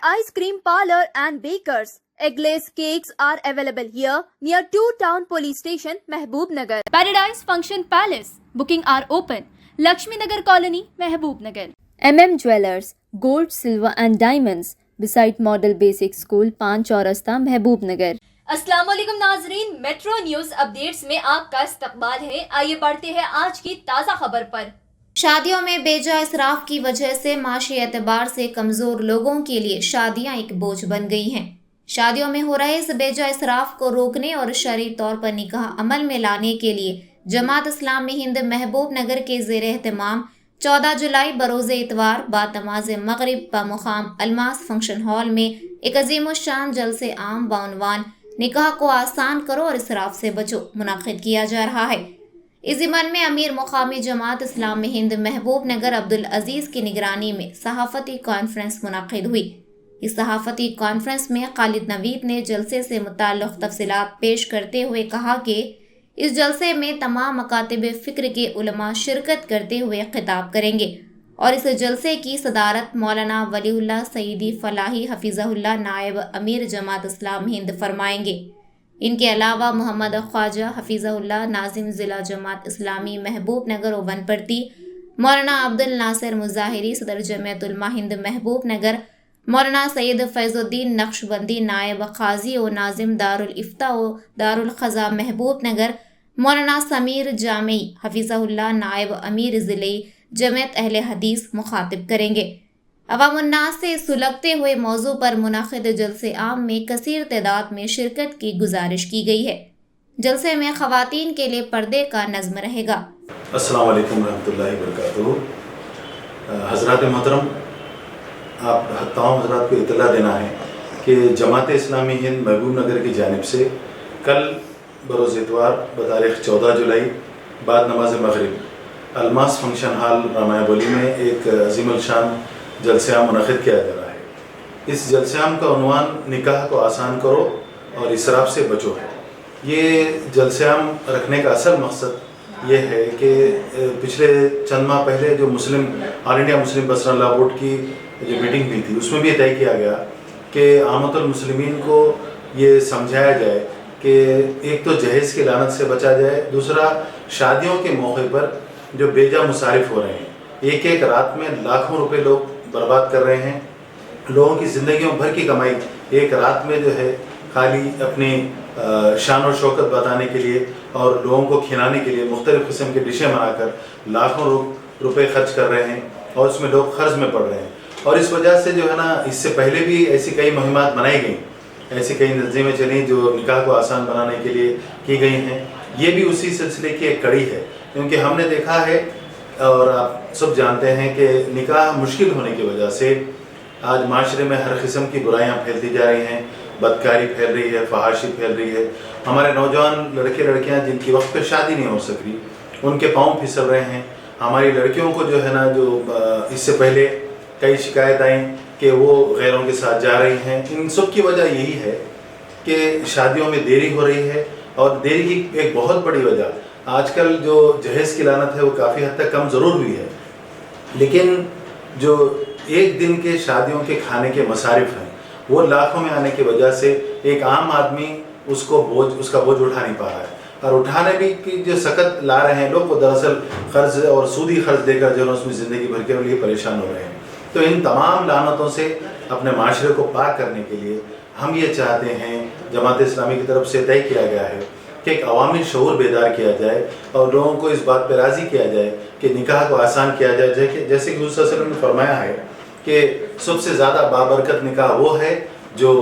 Ice Cream Parlor and Bakers. Eggless cakes are available here near 2 Town Police Station, Mehboob Nagar. Paradise Function Palace. Booking are open. Lakshmi Nagar Colony, Mehboob Nagar. Jewellers, Gold, Silver and Diamonds. Beside Model Basic School, Pan Chaurasta, Mehboob Nagar. अस्सलाम वालेकुम नाजरीन, metro news updates में आपका इस्तकबाल है। आइए बढ़ते हैं आज की ताज़ा खबर पर। शादियों में बेजा इसराफ की वजह से माशी एतबार से कमज़ोर लोगों के लिए शादियां एक बोझ बन गई हैं। शादियों में हो रहे इस बेजा इसराफ को रोकने और शरई तौर पर निकाह अमल में लाने के लिए जमात इस्लामी हिंद महबूब नगर के ज़ेर एहतमाम 14 जुलाई बरोज़ इतवार बाद नमाज मगरिब बमुकाम अलमास फंक्शन हॉल में एक अजीम शान जलसे आम बाउनवान निकाह को आसान करो और इसराफ से बचो मुनाकिद किया जा रहा है। इस ज़िमन में अमीर मुकामी जमात इस्लामी हिंद महबूब नगर अब्दुल अजीज़ की निगरानी में सहाफ़ती कॉन्फ्रेंस मुनाकिद हुई। इस सहाफ़ती कॉन्फ्रेंस में खालिद नवीद ने जलसे से मुताल्लिक़ तफ़सीलात पेश करते हुए कहा कि इस जलसे में तमाम मकातिब फ़िक्र के उलमा शिरकत करते हुए खिताब करेंगे और इस जलसे की सदारत मौलाना वलीउल्लाह सईदी फ़लाही हफ़िज़हुल्लाह नायब अमीर जमात इस्लामी हिंद फरमाएंगे। इनके अलावा मोहम्मद ख्वाजा हफ़िज़हुल्लाह नाज़िम ज़िला जमात इस्लामी महबूब नगर व वनपर्ती, मौलाना अब्दुल नासिर मुज़ाहिरी सदर जमीयत उलमा हिंद महबूब नगर, मौलाना सैयद फ़ैज़ुद्दीन नक्शबंदी नायब क़ाज़ी व नाज़िम दारुल इफ्ता व दारुल ख़ज़ा महबूब नगर, मौलाना समीर जामी हफ़िज़हुल्लाह नायब अमीर ज़िले जमीयत अहले हदीस मुखातिब करेंगे। अवामुन्नास से सुलगते हुए मौजू पर मुनाकिद जलसे आम में कसीर तादाद में शिरकत की गुजारिश की गई है। जलसे में ख़वातीन के लिए पर्दे का नज़्म रहेगा। अस्सलाम वालेकुम रहमतुल्लाहि व बरकातुहू। हज़रात मोहतरम, आप तमाम हज़रात को इत्तला देना है कि जमात इस्लामी हिंद महबूब नगर की जानिब से कल बरोज़ इतवार बतारीख़ 14 जुलाई बाद नमाज मगरिब अलमास फंक्शन हॉल रामायबोली में एक अज़ीमुल शान जलसेआम मुनक़िद किया जा रहा है। इस जलसेआम का उन्वान निकाह को आसान करो और इसराफ से बचो है। ये जलसेआम रखने का असल मकसद ये है कि पिछले चंद माह पहले जो all India Muslim personal law board की जो मीटिंग हुई थी उसमें भी तय किया गया कि आमतुल मुस्लिमीन को ये समझाया जाए कि एक तो जहेज़ की लानत से बचा जाए, दूसरा शादियों के मौके पर जो बेजा मुसारिफ हो रहे हैं, एक एक रात में लाखों रुपए लोग बर्बाद कर रहे हैं। लोगों की ज़िंदगियों भर की कमाई एक रात में जो है खाली अपनी शान और शौकत बताने के लिए और लोगों को खिलाने के लिए मुख्तलिफ़ किस्म की डिशें बनाकर लाखों रुपए खर्च कर रहे हैं और उसमें लोग कर्ज में पड़ रहे हैं। और इस वजह से जो है ना, इससे पहले भी ऐसी कई मुहिमात बनाई गई, ऐसी कई तंजीमें चली जो निकाह को आसान बनाने के लिए की गई हैं। ये भी उसी सिलसिले की एक कड़ी है, क्योंकि हमने देखा है और आप सब जानते हैं कि निकाह मुश्किल होने की वजह से आज माशरे में हर किस्म की बुराइयां फैलती जा रही हैं, बदकारी फैल रही है, फहाशी फैल रही है। हमारे नौजवान लड़के लड़कियां जिनकी वक्त पे शादी नहीं हो सक रही, उनके पाँव फिसल रहे हैं। हमारी लड़कियों को जो है ना, जो इससे पहले कई शिकायत आई कि वो गैरों के साथ जा रही हैं। इन सब की वजह यही है कि शादियों में देरी हो रही है, और देरी की एक बहुत बड़ी वजह आजकल जो जहेज़ की लानत है वो काफ़ी हद तक कम ज़रूर हुई है, लेकिन जो एक दिन के शादियों के खाने के मसारिफ हैं वो लाखों में आने की वजह से एक आम आदमी उसका बोझ उठा नहीं पा रहा है। और उठाने भी की जो सकत ला रहे हैं लोग, वो दरअसल कर्ज और सूदी कर्ज देकर जो है उसमें ज़िंदगी भर के लिए परेशान हो रहे हैं। तो इन तमाम लानतों से अपने माशरे को पाक करने के लिए हम ये चाहते हैं, जमात इस्लामी की तरफ से तय किया गया है कि एक अवामी शऊर बेदार किया जाए और लोगों को इस बात पर राज़ी किया जाए कि निकाह को आसान किया जाए। जैसे कि हुज़ूर सल्लल्लाहु अलैहि वसल्लम ने फरमाया है कि सबसे ज़्यादा बाबरकत निकाह वो है जो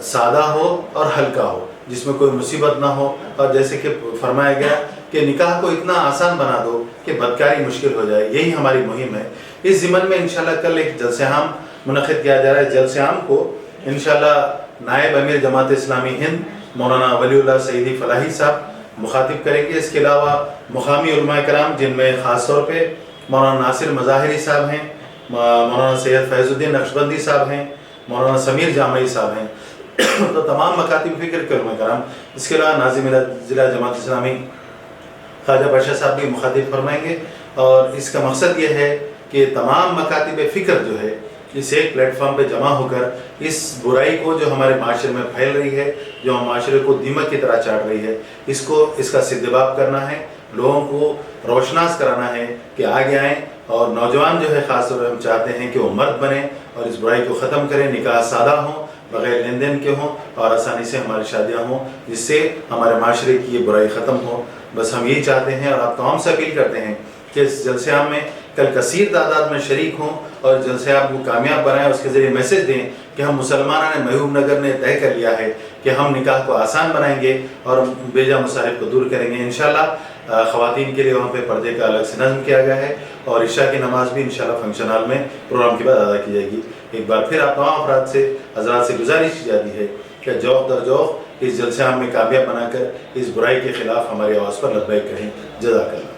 सादा हो और हल्का हो, जिसमें कोई मुसीबत ना हो। और जैसे कि फरमाया गया कि निकाह को इतना आसान बना दो कि बदकारी मुश्किल हो जाए। यही हमारी मुहिम है। इस ज़िमन में इंशाल्लाह कल एक जलसेआम मुनक़िद किया जा रहा है। जलसेआम को इंशाल्लाह नायब अमीर जमात इस्लामी हिंद मौलाना वलीउल्लाह सईदी फ़लाही साहब मुखातिब करेंगे। इसके अलावा मुकामी उलमा कराम, जिनमें ख़ास तौर पे मौलाना नासिर मुज़ाहिरी साहब हैं, मौलाना सैयद फ़ैज़ुद्दीन नक्शबंदी साहब हैं, मौलाना समीर जामी साहब हैं तो तमाम मकातिब फ़िक्र के उलमा कराम। इसके अलावा नाज़िम ज़िला जमात इस्लामी ख्वाजा बादशाह साहब भी मुखातिब फरमाएंगे। और इसका मकसद ये है कि तमाम मकातिब फ़िक्र जो है इस एक प्लेटफॉर्म पे जमा होकर इस बुराई को जो हमारे माशरे में फैल रही है, जो हम माशरे को दीमक की तरह चाट रही है, इसका सिद्दबाब करना है, लोगों को रोशनास कराना है कि आगे आएँ। और नौजवान जो है ख़ास तौर पर हम चाहते हैं कि वो मर्द बने और इस बुराई को ख़त्म करें, निकाह सादा हों, बग़ैर लेन देन के हों और आसानी से हमारी शादियाँ हों, जिससे हमारे माशरे की ये बुराई ख़त्म हो। बस हम यही चाहते हैं और आप तमाम से अपील करते हैं कि इस जलसे आम में कल कसीर तादाद में शरीक हों और जलसे आम को कामयाब बनाएं। उसके ज़रिए मैसेज दें कि हम मुसलमानों ने महबूब नगर ने तय कर लिया है कि हम निकाह को आसान बनाएंगे और बेजा मसाइब को दूर करेंगे। इंशाल्लाह ख़वातीन के लिए वहाँ पे पर्दे का अलग से नज़्म किया गया है और इशा की नमाज भी इंशाल्लाह फंक्शन हॉल में प्रोग्राम के बाद अदा की जाएगी। एक बार फिर आप तमाम अफराद से हज़रात से गुजारिश की जाती है कि जौक़ दर जौक़ इस जलसे आम में कामयाब बनाकर इस बुराई के ख़िलाफ़ हमारी आवाज़ पर लब्बैक कहें। जज़ाकल्लाह।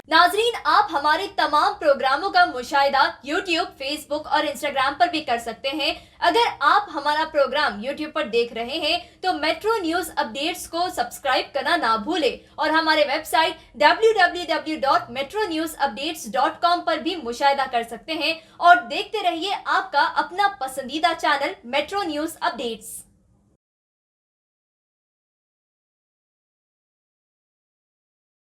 नाजरीन, आप हमारे तमाम प्रोग्रामों का मुशाहिदा YouTube, Facebook और Instagram पर भी कर सकते हैं। अगर आप हमारा प्रोग्राम YouTube पर देख रहे हैं तो मेट्रो न्यूज अपडेट्स को सब्सक्राइब करना ना भूलें और हमारे वेबसाइट www.metronewsupdates.com पर भी मुशाहिदा कर सकते हैं और देखते रहिए आपका अपना पसंदीदा चैनल मेट्रो न्यूज अपडेट्स।